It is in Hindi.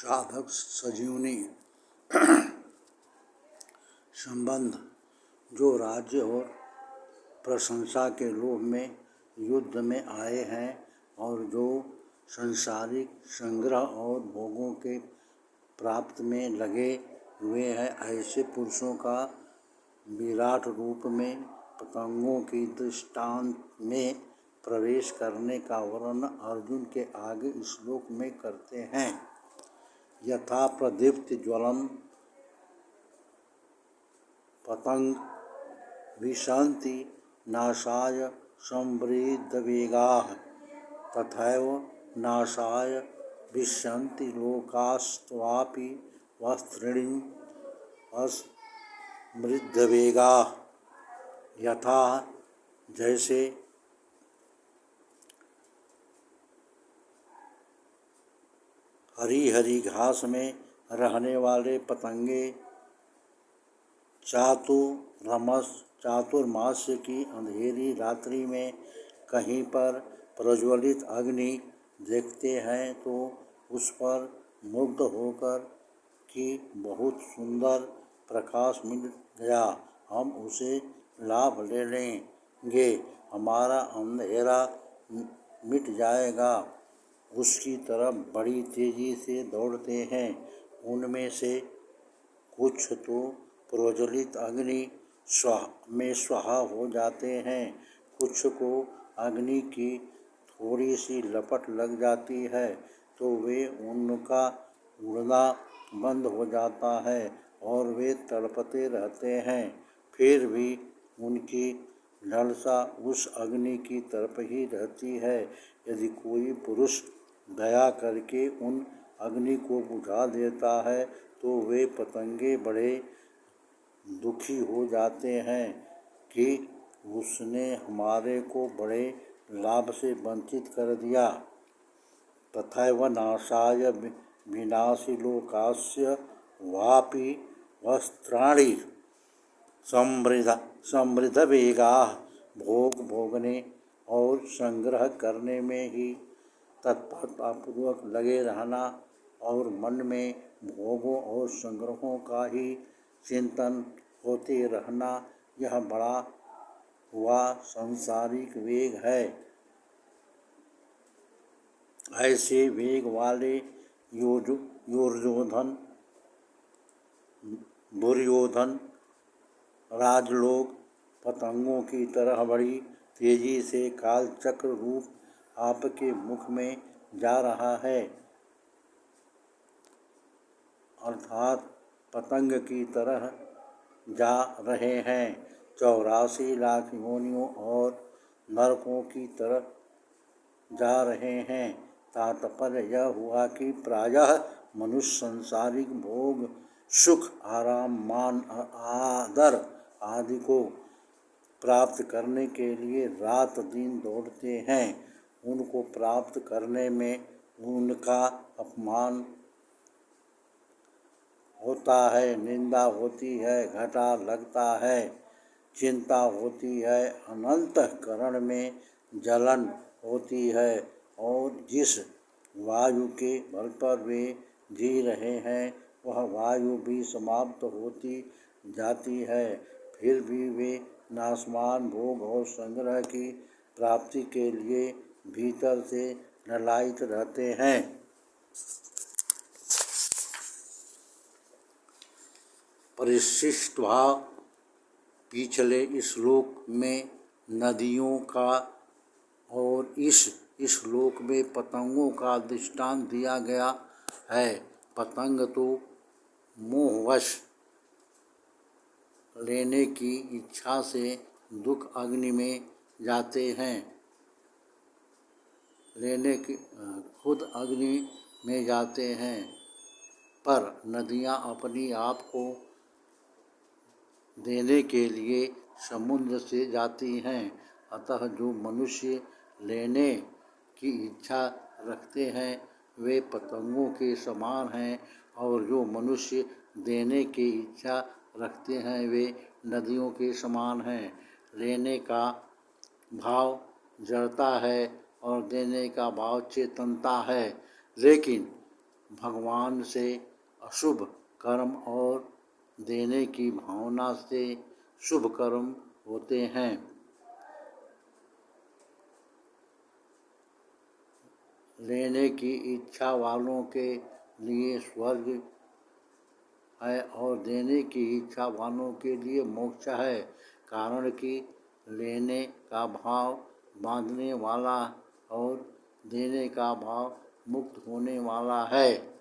साधक सजीवनी संबंध जो राज्य और प्रशंसा के लोभ में युद्ध में आए हैं और जो सांसारिक संग्रह और भोगों के प्राप्त में लगे हुए हैं, ऐसे पुरुषों का विराट रूप में पतंगों की दृष्टांत में प्रवेश करने का वर्णन अर्जुन के आगे श्लोक में करते हैं। यथा प्रदीप्ति ज्वलन पतंग विशन्ति नाशाय संवृद्धवेगाः तथैव नाशाय विशन्ति लोकास्त्वापि वस्त्रिणीम् असमृद्धवेगाः। यथा जैसे हरी हरी घास में रहने वाले पतंगे चातुर्मास्य की अंधेरी रात्रि में कहीं पर प्रज्वलित अग्नि देखते हैं तो उस पर मुग्ध होकर कि बहुत सुंदर प्रकाश मिल गया, हम उसे लाभ ले लेंगे, हमारा अंधेरा मिट जाएगा, उसकी तरफ बड़ी तेजी से दौड़ते हैं। उनमें से कुछ तो प्रज्वलित अग्नि में स्वाहा हो जाते हैं, कुछ को अग्नि की थोड़ी सी लपट लग जाती है तो वे उनका उड़ना बंद हो जाता है और वे तड़पते रहते हैं। फिर भी उनकी लालसा उस अग्नि की तरफ ही रहती है। यदि कोई पुरुष दया करके उन अग्नि को बुझा देता है तो वे पतंगे बड़े दुखी हो जाते हैं कि उसने हमारे को बड़े लाभ से वंचित कर दिया। तथैव नाशाय विनाशि लोकास्य वापि वस्त्राणि समृद्धवेगाः। भोग भोगने और संग्रह करने में ही तत्परतापूर्वक लगे रहना और मन में भोगों और संग्रहों का ही चिंतन होते रहना, यह बड़ा हुआ सांसारिक वेग है। ऐसे वेग वाले दुर्योधन राजलोग पतंगों की तरह बड़ी तेजी से कालचक्र रूप आपके मुख में जा रहा है, अर्थात पतंग की तरह जा रहे हैं। 84 लाख योनियों और नरकों की तरफ जा रहे हैं। तात्पर्य यह हुआ कि प्रायः मनुष्य सांसारिक भोग सुख आराम मान आदर आदि को प्राप्त करने के लिए रात दिन दौड़ते हैं। उनको प्राप्त करने में उनका अपमान होता है, निंदा होती है, घाटा लगता है, चिंता होती है, अंतःकरण में जलन होती है और जिस वायु के बल पर वे जी रहे हैं वह वायु भी समाप्त होती जाती है। फिर भी वे नाशवान भोग और संग्रह की प्राप्ति के लिए भीतर से ललायित रहते हैं। परिशिष्टवा पिछले श्लोक में नदियों का और इस श्लोक में पतंगों का दृष्टांत दिया गया है। पतंग तो मोहवश लेने की इच्छा से दुख अग्नि में जाते हैं, खुद अग्नि में जाते हैं, पर नदियाँ अपनी आप को देने के लिए समुद्र से जाती हैं। अतः जो मनुष्य लेने की इच्छा रखते हैं वे पतंगों के समान हैं और जो मनुष्य देने की इच्छा रखते हैं वे नदियों के समान हैं। लेने का भाव जड़ता है और देने का भाव चेतनता है, लेकिन भगवान से अशुभ कर्म और देने की भावना से शुभ कर्म होते हैं। लेने की इच्छा वालों के लिए स्वर्ग है और देने की इच्छा वालों के लिए मोक्ष है, कारण कि लेने का भाव बांधने वाला और देने का भाव मुक्त होने वाला है।